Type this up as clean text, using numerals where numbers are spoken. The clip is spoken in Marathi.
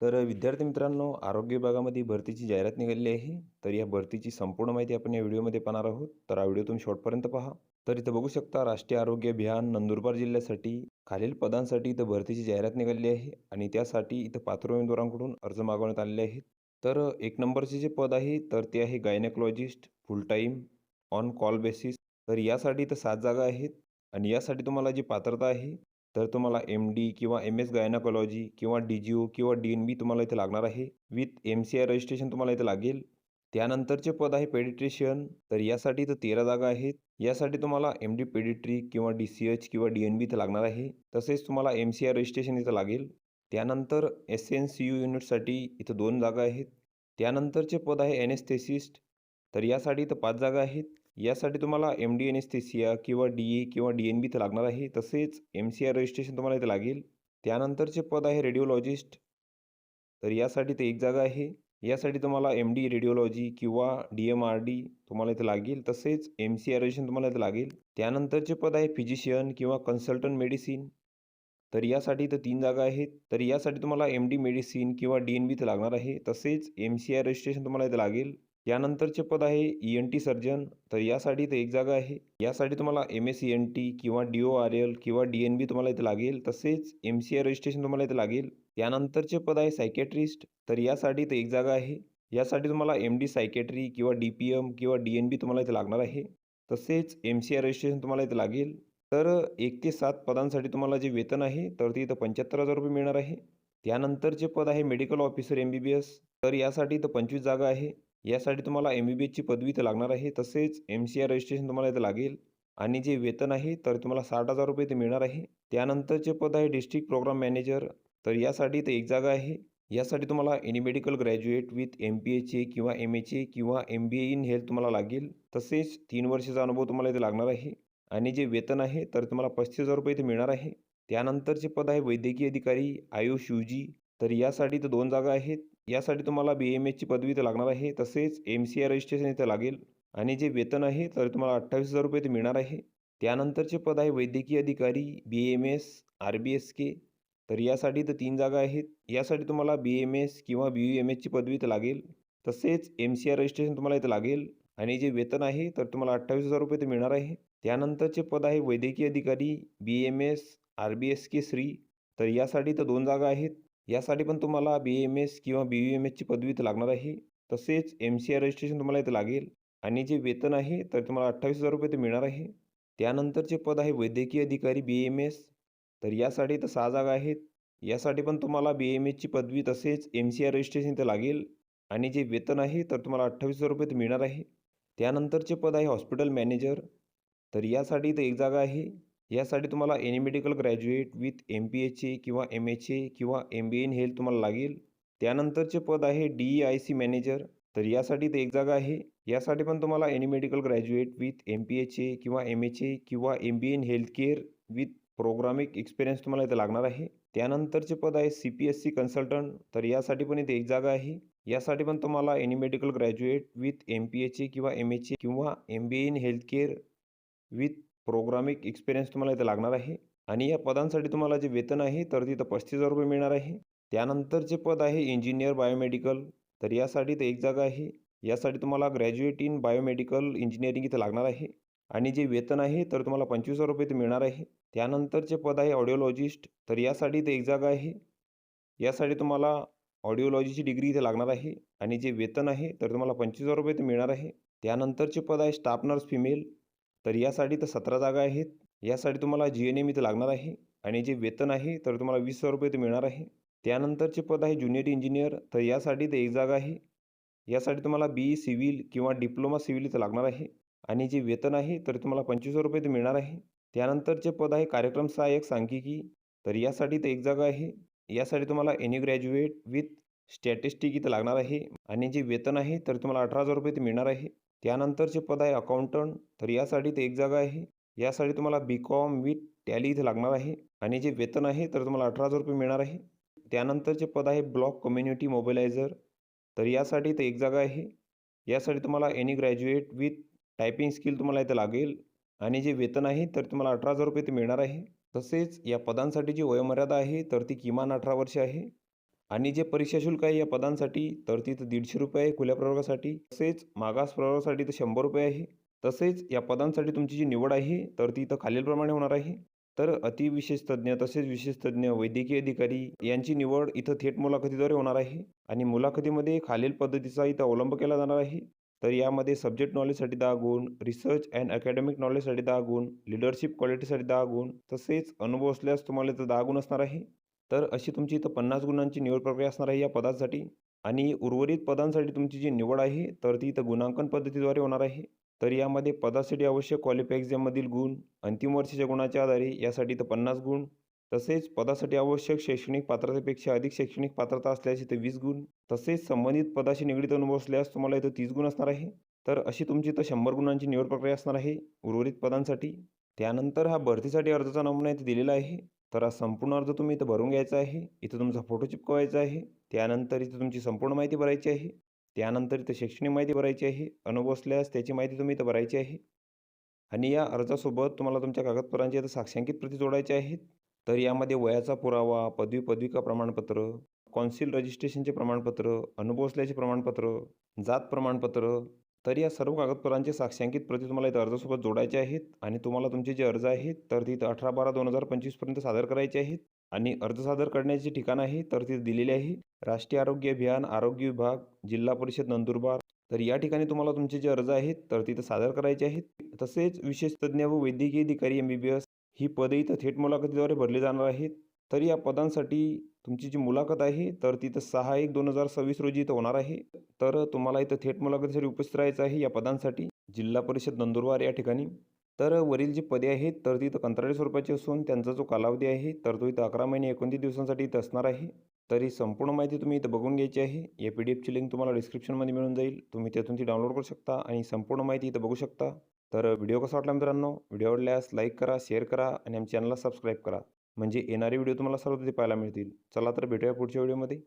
तर विद्यार्थी मित्रांनो, आरोग्य विभागामध्ये भरतीची जाहिरात निघालेली आहे. तर या भरतीची संपूर्ण माहिती आपण या व्हिडिओमध्ये पाहणार आहोत. तर हा व्हिडिओ तुम्ही शेवटपर्यंत पहा. तर इथं बघू शकता, राष्ट्रीय आरोग्य अभियान नंदुरबार जिल्ह्यासाठी खालील पदांसाठी इथं भरतीची जाहिरात निघालेली आहे आणि त्यासाठी इथं पात्र उमेदवारांकडून अर्ज मागवण्यात आलेले आहेत. तर एक नंबरचे जे पद आहे तर ते आहे gynaecologist full time on call basis. तर यासाठी इथं 7 जागा आहेत आणि यासाठी तुम्हाला जी पात्रता आहे तर तुम्हाला एम-डी किंवा एम-एस गायनेकॉलॉजी किंवा डी-जी-ओ किंवा डी-एन-बी तुम्हाला इथे लागणार आहे. विथ एम-सी-आय रजिस्ट्रेशन तुम्हाला इथे लागेल. त्यानंतरचे पद आहे पेडिट्रिशियन. तर यासाठी इथं 13 जागा आहेत. यासाठी तुम्हाला एम-डी पेडिट्री किंवा डी-सी-एच किंवा डी-एन-बी इथं लागणार आहे. तसेच तुम्हाला एम-सी-आय रजिस्ट्रेशन इथं लागेल. त्यानंतर एस-एन-सी-यू युनिटसाठी इथं 2 जागा आहेत. त्यानंतरचे पद आहे एनेस्थेसिस्ट. तर यासाठी इथं 5 जागा आहेत. यासाठी तुम्हाला एम-डी एनेस्थेसिया किंवा डी-ए किंवा डी-एन-बी इथं लागणार आहे. तसेच एम-सी-आय रजिस्ट्रेशन तुम्हाला इथे लागेल. त्यानंतरचे पद आहे रेडिओलॉजिस्ट. तर यासाठी ते 1 जागा आहे. यासाठी तुम्हाला एम-डी रेडिओलॉजी किंवा डी-एम-आर-डी तुम्हाला इथे लागेल. तसेच एम-सी-आय रजिस्ट्रेशन तुम्हाला इथे लागेल. त्यानंतरचे पद आहे फिजिशियन किंवा कन्सल्टंट मेडिसिन. तर यासाठी इथं 3 जागा आहेत. तर यासाठी तुम्हाला एम-डी मेडिसिन किंवा डी-एन-बी इथं लागणार आहे. तसेच एम-सी-आय रजिस्ट्रेशन तुम्हाला इथे लागेल. त्यानंतरचे पद आहे ई-एन-टी सर्जन. तर यासाठी इथे 1 जागा आहे. यासाठी तुम्हाला एम-एस-ई-एन-टी किंवा डी-ओ-आर-एल किंवा डी-एन-बी तुम्हाला इथे लागेल. तसेच एम-सी-आय रजिस्ट्रेशन तुम्हाला इथे लागेल. त्यानंतरचे पद आहे सायकियाट्रिस्ट. तर यासाठी इथे 1 जागा आहे. यासाठी तुम्हाला एम-डी सायकियाट्री किंवा डी-पी-एम किंवा डी-एन-बी तुम्हाला इथे लागणार आहे. तसेच एम-सी-आय रजिस्ट्रेशन तुम्हाला इथे लागेल. तर 1 ते 7 पदांसाठी तुम्हाला जे वेतन आहे तर ते इथं ₹75,000 मिळणार आहे. त्यानंतरचे पद आहे मेडिकल ऑफिसर एम-बी-बी-एस. तर यासाठी इथं 25 जागा आहे. यासाठी तुम्हाला एम-बी-बी-एसची पदवी इथं लागणार आहे. तसेच एम-सी-आय रजिस्ट्रेशन तुम्हाला इथं लागेल आणि जे वेतन आहे तर तुम्हाला ₹60,000 इथे मिळणार आहे. त्यानंतरचे पद आहे डिस्ट्रिक्ट प्रोग्राम मॅनेजर. तर यासाठी इथं 1 जागा आहे. यासाठी तुम्हाला any medical graduate with M P H A किंवा एम-एच-ए किंवा एम-बी-ए इन हेल्थ तुम्हाला लागेल. तसेच 3 वर्षाचा अनुभव तुम्हाला इथे लागणार आहे. आणि जे वेतन आहे तर तुम्हाला ₹35,000 इथे मिळणार आहे. त्यानंतरचे पद आहे वैद्यकीय अधिकारी आयुष यू-जी. तर यासाठी इथं 2 जागा आहेत. यासाठी तुम्हाला बी-एम-एसची पदवी इथं लागणार आहे. तसेच एम-सी-आय रजिस्ट्रेशन इथं लागेल आणि जे वेतन आहे तर तुम्हाला ₹28,000 इथे मिळणार आहे. त्यानंतरचे पद आहे वैद्यकीय अधिकारी बी-एम-एस आर-बी-एस-के. तर यासाठी इथं 3 जागा आहेत. यासाठी तुम्हाला बी-एम-एस किंवा बी-यू-एम-एसची पदवी इथं लागेल. तसेच एम-सी-आय रजिस्ट्रेशन तुम्हाला इथं लागेल आणि जे वेतन आहे तर तुम्हाला ₹28,000 इथे मिळणार आहे. त्यानंतरचे पद आहे वैद्यकीय अधिकारी बी-एम-एस आर-बी-एस-के श्री. तर यासाठी तर 2 जागा आहेत. यासाठी पण तुम्हाला बी-एम-एस किंवा बी-यू-एम-एसची पदवी इथं लागणार आहे. तसेच एम-सी-आय रजिस्ट्रेशन तुम्हाला इथं लागेल आणि जे वेतन आहे तर तुम्हाला ₹28,000 इथे मिळणार आहे. त्यानंतरचे पद आहे वैद्यकीय अधिकारी बी-एम-एस. तर यासाठी तर 6 जागा आहेत. यासाठी पण तुम्हाला बी-एम-एसची पदवी तसेच एम-सी-आय रजिस्ट्रेशन इथं लागेल आणि जे वेतन आहे तर तुम्हाला ₹28,000 इथे मिळणार आहे. त्यानंतरचे पद आहे हॉस्पिटल मॅनेजर. तर यासाठी इथं 1 जागा आहे. यासाठी तुम्हाला any medical graduate with M P H A किंवा एम-एच-ए किंवा एम-बी-ए इन हेल्थ तुम्हाला लागेल. त्यानंतरचे पद आहे डी-ई-आय-सी मॅनेजर. तर यासाठी इथं 1 जागा आहे. यासाठी पण तुम्हाला any medical graduate with M P H A किंवा एम-एच-ए किंवा M B A in health care with programmatic experience तुम्हाला इथं लागणार आहे. त्यानंतरचे पद आहे सी-पी-एस-सी कन्सल्टंट. तर यासाठी पण इथे 1 जागा आहे. यासाठी पण तुम्हाला any medical graduate with M P H A किंवा एम-एच-ए किंवा M B A in health care with programmatic experience तुम्हाला इथं लागणार आहे आणि या पदांसाठी तुम्हाला जे वेतन आहे तर तिथं ₹35,000 मिळणार आहे. त्यानंतरचे पद आहे इंजिनियर बायोमेडिकल. तर यासाठी तर 1 जागा आहे. यासाठी तुम्हाला ग्रॅज्युएट इन बायोमेडिकल इंजिनिअरिंग इथं लागणार आहे आणि जे वेतन आहे तर तुम्हाला ₹25,000 इथे मिळणार आहे. त्यानंतरचे पद आहे ऑडिओलॉजिस्ट. तर यासाठी इथं 1 जागा आहे. यासाठी तुम्हाला ऑडिओलॉजीची डिग्री इथे लागणार आहे आणि जे वेतन आहे तर तुम्हाला ₹25,000 इथे मिळणार आहे. त्यानंतरचे पद आहे स्टाफ नर्स फिमेल. तर यासाठी तर 17 जागा आहेत. यासाठी तुम्हाला जी-एन-एम इथे लागणार आहे आणि जे वेतन आहे तर तुम्हाला ₹20,000 इथे मिळणार आहे. त्यानंतरचे पद आहे ज्युनियर इंजिनियर. तर यासाठी तर 1 जागा आहे. यासाठी तुम्हाला बी-ई सिव्हिल किंवा डिप्लोमा सिव्हिल इथं लागणार आहे आणि जे वेतन आहे तर तुम्हाला ₹25,000 इथे मिळणार आहे. त्यानंतरचे पद आहे कार्यक्रम सहाय्यक सांख्यिकी. तर यासाठी तर 1 जागा आहे. यासाठी तुम्हाला एनी ग्रॅज्युएट विथ स्टॅटिस्टिक इथं लागणार आहे आणि जे वेतन आहे तर तुम्हाला ₹18,000 इथे मिळणार आहे. त्यानंतरचे पद आहे अकाउंटंट. तर यासाठी तर 1 जागा आहे. यासाठी तुम्हाला बी-कॉम विथ टॅली इथे लागणार आहे आणि जे वेतन आहे तर तुम्हाला ₹18,000 मिळणार आहे. त्यानंतरचे पद आहे ब्लॉक कम्युनिटी मोबिलायझर. तर यासाठी तर 1 जागा आहे. यासाठी तुम्हाला any graduate with typing skill तुम्हाला इथं लागेल आणि जे वेतन आहे तर तुम्हाला ₹18,000 इथे मिळणार आहे. तसेच या पदांसाठी जी वयोमर्यादा आहे तर ती किमान 18 वर्षे आहे आणि जे परीक्षा शुल्क आहे या पदांसाठी तर तिथं ₹150 आहे खुल्या प्रवर्गासाठी. तसेच मागास प्रवर्गासाठी तर ₹100 आहे. तसेच या पदांसाठी तुमची जी निवड आहे तर ती इथं खालीलप्रमाणे होणार आहे. तर अतिविशेष तज्ञ तसेच विशेष तज्ञ वैद्यकीय अधिकारी यांची निवड इथं थेट मुलाखतीद्वारे होणार आहे आणि मुलाखतीमध्ये खालील पद्धतीचा इथं अवलंब केला जाणार आहे. तर यामध्ये सब्जेक्ट नॉलेजसाठी 10 गुण, रिसर्च अँड अकॅडमिक नॉलेजसाठी 10 गुण, लीडरशिप क्वालिटीसाठी 10 गुण, तसेच अनुभव असल्यास तुम्हाला इथं 10 गुण असणार आहे. तर अशी तुमची इथं 50 गुणांची निवड प्रक्रिया असणार आहे या पदासाठी आणि उर्वरित पदांसाठी तुमची जी निवड आहे तर ती इथं गुणांकन पद्धतीद्वारे होणार आहे. तर यामध्ये पदासाठी आवश्यक क्वालिफाय एक्झाममधील गुण, अंतिम वर्षाच्या गुणाच्या आधारे यासाठी इथं 50 गुण, तसेच पदासाठी आवश्यक शैक्षणिक पात्रतेपेक्षा अधिक शैक्षणिक पात्रता असल्यास इथं 20 गुण, तसेच संबंधित पदाशी निगडीत अनुभव असल्यास तुम्हाला इथं 30 गुण असणार आहे. तर अशी तुमची इथं 100 गुणांची निवड प्रक्रिया असणार आहे उर्वरित पदांसाठी. त्यानंतर हा भरतीसाठी अर्जाचा नमुना इथे दिलेला आहे. तर हा संपूर्ण अर्ज तुम्ही इथं भरून घ्यायचा आहे. इथं तुमचा फोटो चिपकवायचा आहे. त्यानंतर इथं तुमची संपूर्ण माहिती भरायची आहे. त्यानंतर इथं शैक्षणिक माहिती भरायची आहे. अनुभव असल्यास त्याची माहिती तुम्ही इथं भरायची आहे. आणि या अर्जासोबत तुम्हाला तुमच्या कागदपत्रांची इथं साक्षांकित प्रती जोडायच्या आहेत. तर यामध्ये वयाचा पुरावा, पदवी, पदविका प्रमाणपत्र, कौन्सिल रजिस्ट्रेशनचे प्रमाणपत्र, अनुभव असल्याचे प्रमाणपत्र, जात प्रमाणपत्र. तर या सर्व कागदपत्रांचे साक्षांकित प्रती तुम्हाला इथं अर्जासोबत जोडायचे आहेत आणि तुम्हाला तुमचे जे अर्ज आहेत तर तिथं 18/12/2025 पर्यंत सादर करायचे आहेत. आणि अर्ज सादर करण्याचे ठिकाण आहे तर तिथे दिलेले आहे राष्ट्रीय आरोग्य अभियान, आरोग्य विभाग, जिल्हा परिषद नंदुरबार. तर या ठिकाणी तुम्हाला तुमचे जे अर्ज आहेत तर तिथं सादर करायचे आहेत. तसेच विशेष तज्ञ व वैद्यकीय अधिकारी MBBS ही पदे इथं थेट मुलाखतीद्वारे भरली जाणार आहेत. तर या पदांसाठी तुमची जी मुलाखत आहे तर तिथं 6/1/2026 रोजी इथं होणार आहे. तर तुम्हाला इथं थेट मुलाखतीसाठी उपस्थित राहायचं आहे या पदांसाठी जिल्हा परिषद नंदुरबार या ठिकाणी. तर वरील जी पदे आहेत तर ती इथं कंत्राटी स्वरूपाची असून त्यांचा जो कालावधी आहे तर तो इथं 11 महिने 29 दिवसांसाठी इथं असणार आहे. तर ही संपूर्ण माहिती तुम्ही इथं बघून घ्यायची आहे. या PDFची लिंक तुम्हाला डिस्क्रिप्शनमध्ये मिळून जाईल. तुम्ही त्यातून ती डाउनलोड करू शकता आणि संपूर्ण माहिती इथं बघू शकता. तर व्हिडिओ कसा वाटला मित्रांनो? व्हिडिओ आवडल्यास लाईक करा, शेअर करा आणि आमच्या चॅनलला सबस्क्राईब करा. म्हणजे येणारे व्हिडिओ तुम्हाला सर्वप्रथम पाहायला मिळतील. चला तर भेटूया पुढच्या व्हिडिओमध्ये.